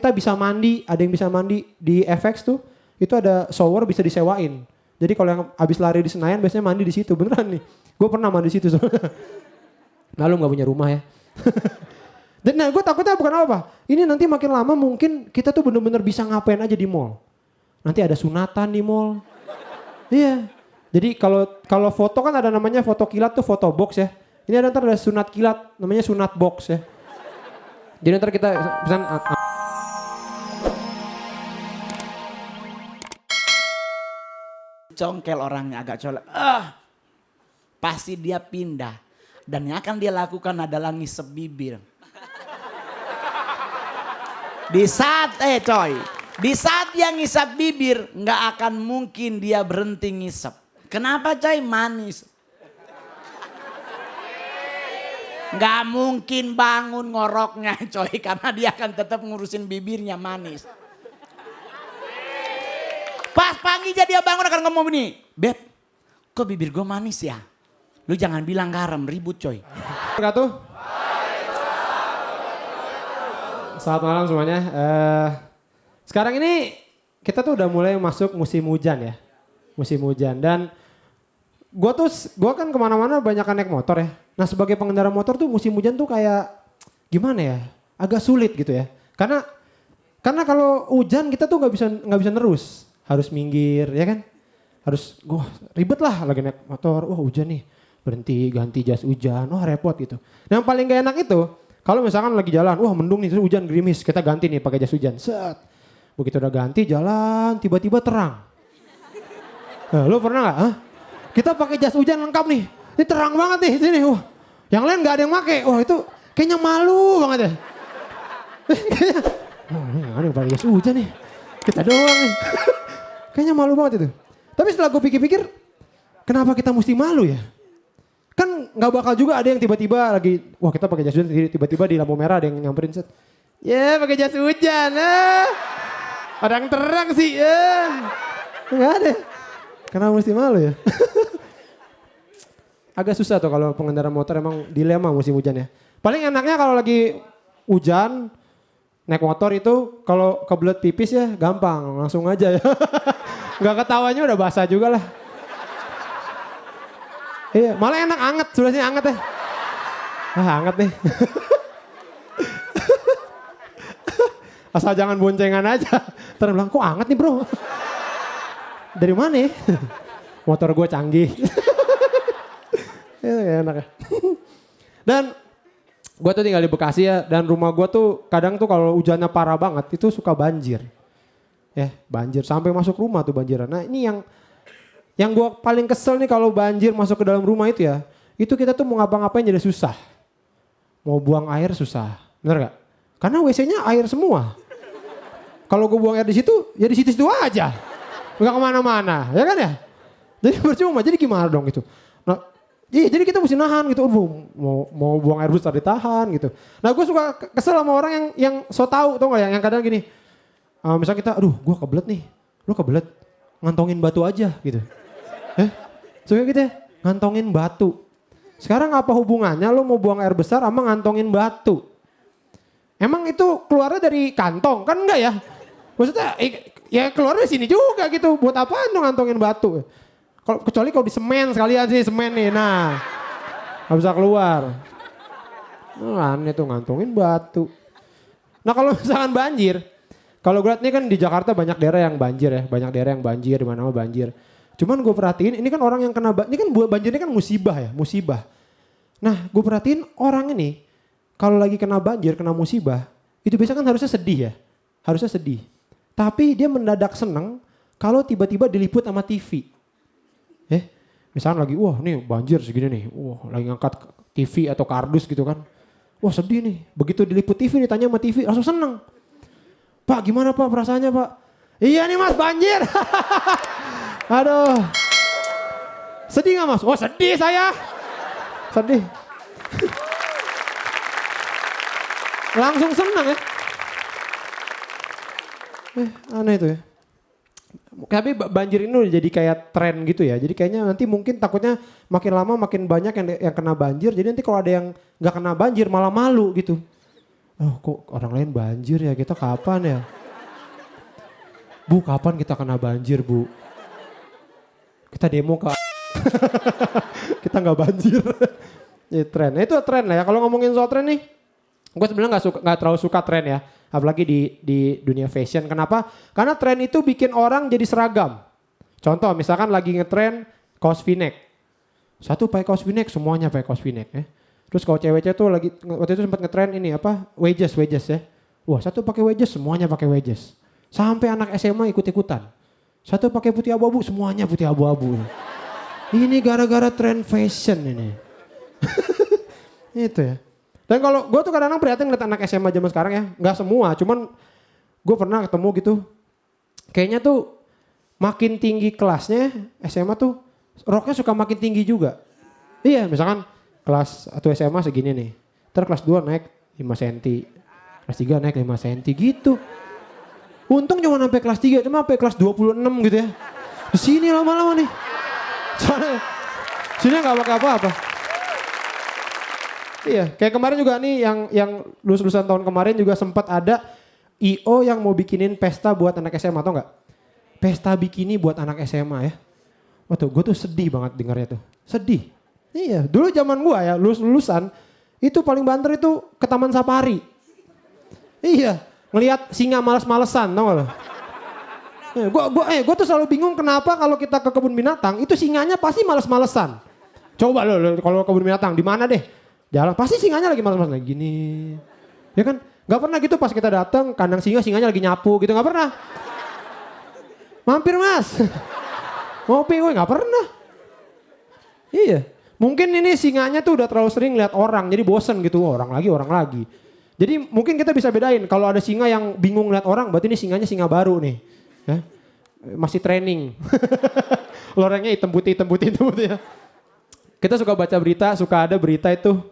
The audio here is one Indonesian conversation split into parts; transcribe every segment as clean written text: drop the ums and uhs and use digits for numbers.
kita bisa mandi, ada yang bisa mandi di FX tuh, itu ada shower bisa disewain. Jadi kalau yang habis lari di Senayan biasanya mandi di situ, beneran nih. Gue pernah mandi di situ soalnya. Malu gak punya rumah ya. Dan nah gue takutnya bukan apa. Ini nanti makin lama mungkin kita tuh bener-bener bisa ngapain aja di mall. Nanti ada sunatan di mall. Iya. Jadi kalau foto kan ada namanya foto kilat tuh foto box ya. Ini ntar ada sunat kilat, namanya sunat box ya. Jadi ntar kita pesan congkel orangnya agak colek. Pasti dia pindah. Dan yang akan dia lakukan adalah ngisep bibir. Di saat dia ngisap bibir, nggak akan mungkin dia berhenti ngisep. Kenapa coy? Manis. Nggak mungkin bangun ngoroknya coy, karena dia akan tetap ngurusin bibirnya manis. Pas pagi dia bangun akan ngomong begini, Beb, kok bibir gue manis ya? Lu jangan bilang garam, ribut coy. Wabarakatuh. Selamat malam semuanya. Sekarang ini kita tuh udah mulai masuk musim hujan ya. Musim hujan dan gua kan kemana-mana banyak naik motor ya. Nah sebagai pengendara motor tuh musim hujan tuh kayak gimana ya? Agak sulit gitu ya. Karena kalau hujan kita tuh nggak bisa nerus. Harus minggir ya kan? Harus ribet lah lagi naik motor. Wah hujan nih. Berhenti ganti jas hujan. Wah repot gitu. Nah yang paling gak enak itu kalau misalkan lagi jalan, wah mendung nih terus hujan gerimis, kita ganti nih pakai jas hujan. Set. Begitu udah ganti jalan, tiba-tiba terang. Nah, lo pernah nggak? Kita pakai jas hujan lengkap nih, ini terang banget nih sini. Wah, yang lain nggak ada yang pakai. Wah itu kayaknya malu banget ya. Ini ada yang pakai jas hujan nih, kita doang nih. Kayaknya malu banget itu. Tapi setelah gue pikir-pikir, kenapa kita mesti malu ya? Kan nggak bakal juga ada yang tiba-tiba lagi, wah kita pakai jas hujan, tiba-tiba di lampu merah ada yang nyamperin set. Ya pakai jas hujan, orang terang sih, nggak ada. Kenapa mesti malu ya? Agak susah tuh kalau pengendara motor emang dilema musim hujan ya. Paling enaknya kalau lagi hujan, naik motor itu kalau kebelet pipis ya gampang, langsung aja ya. Nggak ketawanya udah basah juga lah. Iya, malah enak anget, sebenarnya anget ya. Anget nih. Asal jangan boncengan aja. Terus bilang, kok anget nih bro? Dari mana ya? Motor gue canggih. Ya, enak ya. Dan gue tuh tinggal di Bekasi ya. Dan rumah gue tuh kadang tuh kalau hujannya parah banget itu suka banjir. Ya banjir sampai masuk rumah tuh banjiran. Nah ini yang gue paling kesel nih kalau banjir masuk ke dalam rumah itu ya. Itu kita tuh mau ngapa-ngapain jadi susah. Mau buang air susah. Bener gak? Karena WC-nya air semua. Kalau gue buang air di situ, ya di situ-situ aja. Gak kemana-mana, ya kan ya? Jadi percuma, jadi gimana dong gitu. Nah, iya, jadi kita mesti nahan gitu. Mau buang air besar ditahan gitu. Nah gue suka kesel sama orang yang so tau tau gak yang kadang gini. Misal kita, aduh gue kebelet nih. Lu kebelet, ngantongin batu aja gitu. Suka gitu ya, ngantongin batu. Sekarang apa hubungannya lo mau buang air besar sama ngantongin batu? Emang itu keluarnya dari kantong? Kan enggak ya? Maksudnya ya keluar dari sini juga gitu. Buat apaan dong ngantongin batu? Kecuali kalau di semen sekalian sih, semen nih. Nah, gak bisa keluar. Nah, aneh tuh ngantongin batu. Nah kalau misalkan banjir. Kalau gue lihat ini kan di Jakarta banyak daerah yang banjir ya. Banyak daerah yang banjir, di mana-mana banjir. Cuman gue perhatiin ini kan orang yang kena ini kan banjir ini kan musibah ya, musibah. Nah gue perhatiin orang ini kalau lagi kena banjir, kena musibah, itu biasanya kan harusnya sedih ya, harusnya sedih. Tapi dia mendadak seneng kalau tiba-tiba diliput sama TV. Misalnya lagi, wah nih banjir segini nih, wah lagi ngangkat TV atau kardus gitu kan. Wah sedih nih, begitu diliput TV ditanya sama TV langsung seneng. Pak gimana pak perasaannya pak? Iya nih mas banjir. Aduh. Sedih gak mas? Oh sedih saya. Sedih. Langsung senang ya. Aneh itu ya. Tapi banjir ini udah jadi kayak tren gitu ya. Jadi kayaknya nanti mungkin takutnya makin lama makin banyak yang kena banjir. Jadi nanti kalau ada yang gak kena banjir malah malu gitu. Oh kok orang lain banjir ya, kita kapan ya? Bu, kapan kita kena banjir, Bu? Kita demo ke kita nggak banjir. Ya, tren. Nah, itu tren lah ya. Kalau ngomongin soal tren nih, gue sebenarnya nggak terlalu suka tren ya. Apalagi di dunia fashion. Kenapa? Karena tren itu bikin orang jadi seragam. Contoh, misalkan lagi ngetren kaos V-neck. Satu pakai kaos V-neck, semuanya pakai kaos V-neck ya. Terus kalau cewek-cewek tuh lagi waktu itu sempat ngetren ini apa? Wedges ya. Wah, satu pakai wedges, semuanya pakai wedges. Sampai anak SMA ikut-ikutan. Satu pakai putih abu-abu, semuanya putih abu-abu. Ini gara-gara tren fashion ini. Itu ya. Dan kalau gue tuh kadang-kadang prihatin ngeliat anak SMA zaman sekarang ya. Nggak semua, cuman gue pernah ketemu gitu. Kayaknya tuh makin tinggi kelasnya SMA tuh roknya suka makin tinggi juga. Iya, misalkan kelas 1 SMA segini nih. Ntar kelas 2 naik 5 cm. Kelas 3 naik 5 cm gitu. Untung cuma sampai kelas 3, cuma sampai kelas 26 gitu ya. Di sini lama-lama nih. Soalnya sini nggak pakai apa-apa. Iya, kayak kemarin juga nih yang lulusan tahun kemarin juga sempat ada IO yang mau bikinin pesta buat anak SMA, tau nggak? Pesta bikini buat anak SMA ya. Wah tuh, gue tuh sedih banget dengarnya tuh. Sedih. Iya, dulu zaman gue ya lulusan itu paling banter itu ke Taman Safari. Iya, ngelihat singa males-malesan, tau gak lo? Gue tuh selalu bingung kenapa kalau kita ke kebun binatang itu singanya pasti males-malesan. Coba lo kalau kebun binatang di mana deh? Jalan pasti singanya lagi males-malesan lagi gini. Ya kan? Gak pernah gitu pas kita datang kandang singanya lagi nyapu gitu, gak pernah. Mampir mas. Ngopi gue gak pernah. Iya. Mungkin ini singanya tuh udah terlalu sering lihat orang jadi bosen gitu. Orang lagi. Jadi mungkin kita bisa bedain kalau ada singa yang bingung lihat orang berarti ini singanya singa baru nih. Ya. Masih training. Lorengnya hitam putih ya. Kita suka baca berita, suka ada berita itu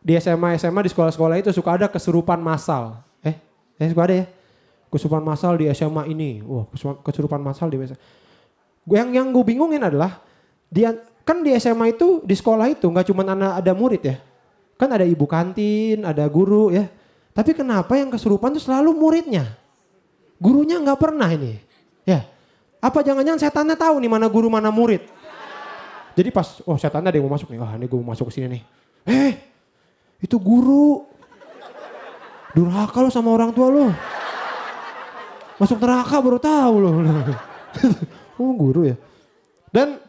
di SMA di sekolah-sekolah itu suka ada kesurupan massal. Suka ada ya. Kesurupan massal di SMA ini. Wah, kesurupan massal di SMA. Yang gue bingungin adalah kan di SMA itu di sekolah itu nggak cuma ada murid ya. Kan ada ibu kantin, ada guru ya. Tapi kenapa yang kesurupan itu selalu muridnya? Gurunya nggak pernah ini. Ya. Apa jangan-jangan setannya tahu nih mana guru mana murid? Jadi pas, setannya ada yang mau masuk nih. Wah ini gue mau masuk ke sini nih. Itu guru. Durhaka lo sama orang tua lo. Masuk neraka baru tahu lo. Oh guru ya. Dan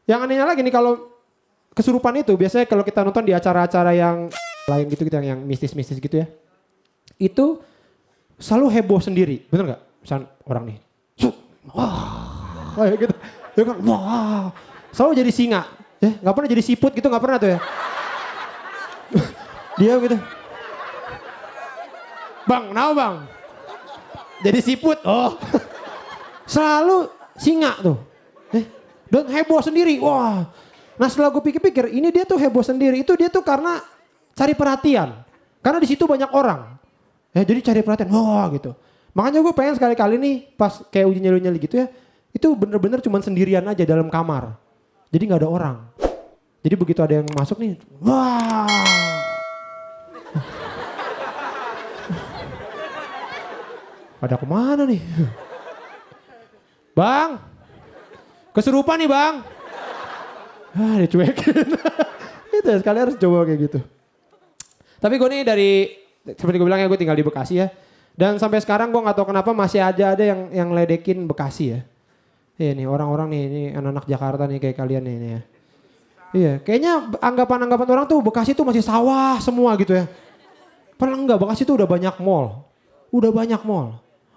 yang anehnya lagi nih kalau kesurupan itu biasanya kalau kita nonton di acara-acara yang lain gitu yang mistis-mistis gitu ya. Itu selalu heboh sendiri. Bener gak? Misalnya orang nih. Wah. Kayak gitu. Ya kan, wah. Selalu jadi singa. Ya, gak pernah jadi siput gitu, gak pernah tuh ya. Dia gitu. Bang, kenapa bang? Jadi siput. Oh. Selalu singa tuh. Dan heboh sendiri. Wah. Nah setelah gue pikir-pikir, ini dia tuh heboh sendiri. Itu dia tuh karena cari perhatian. Karena di situ banyak orang. Jadi cari perhatian. Wah gitu. Makanya gue pengen sekali-kali nih pas kayak uji nyali-nyali gitu ya. Itu bener-bener cuman sendirian aja dalam kamar. Jadi gak ada orang. Jadi begitu ada yang masuk nih. Wah. Pada kemana nih? Bang. Kesurupan nih bang. Dicuekin. Itu ya, sekali harus coba kayak gitu. Tapi gue nih seperti gue bilang ya gue tinggal di Bekasi ya. Dan sampai sekarang gue gak tahu kenapa masih aja ada yang ledekin Bekasi ya. Nih orang-orang nih, ini anak-anak Jakarta nih kayak kalian nih ya. Iya, kayaknya anggapan-anggapan orang tuh Bekasi tuh masih sawah semua gitu ya. Padahal enggak, Bekasi tuh udah banyak mall.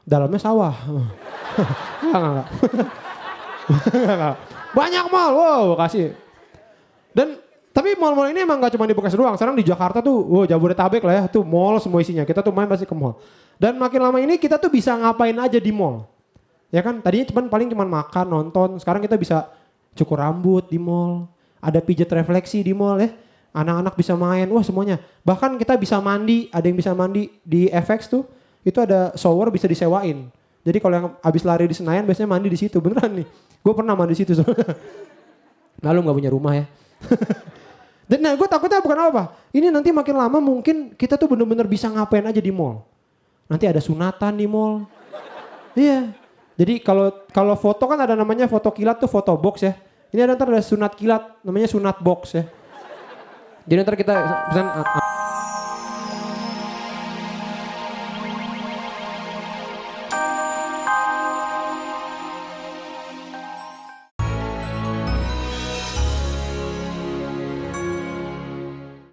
Dalamnya sawah. Enggak. Banyak mall, wow Bekasi. Tapi mall-mall ini emang gak cuma di Bekasi doang. Sekarang di Jakarta tuh, Jabodetabek lah ya. Tuh mall semua isinya. Kita tuh main pasti ke mall. Dan makin lama ini kita tuh bisa ngapain aja di mall. Ya kan, tadinya paling cuma makan, nonton. Sekarang kita bisa cukur rambut di mall. Ada pijat refleksi di mall ya. Anak-anak bisa main, wah semuanya. Bahkan kita bisa mandi, ada yang bisa mandi di FX tuh. Itu ada shower bisa disewain. Jadi kalau yang habis lari di Senayan biasanya mandi di situ. Beneran nih, gue pernah mandi di situ soalnya. Lalu gak punya rumah ya. Dan gue takutnya bukan apa. Ini nanti makin lama mungkin kita tuh bener-bener bisa ngapain aja di mall. Nanti ada sunatan di mall. Iya. Jadi kalau foto kan ada namanya foto kilat tuh foto box ya. Ini ada ntar ada sunat kilat namanya sunat box ya. Jadi ntar kita pesan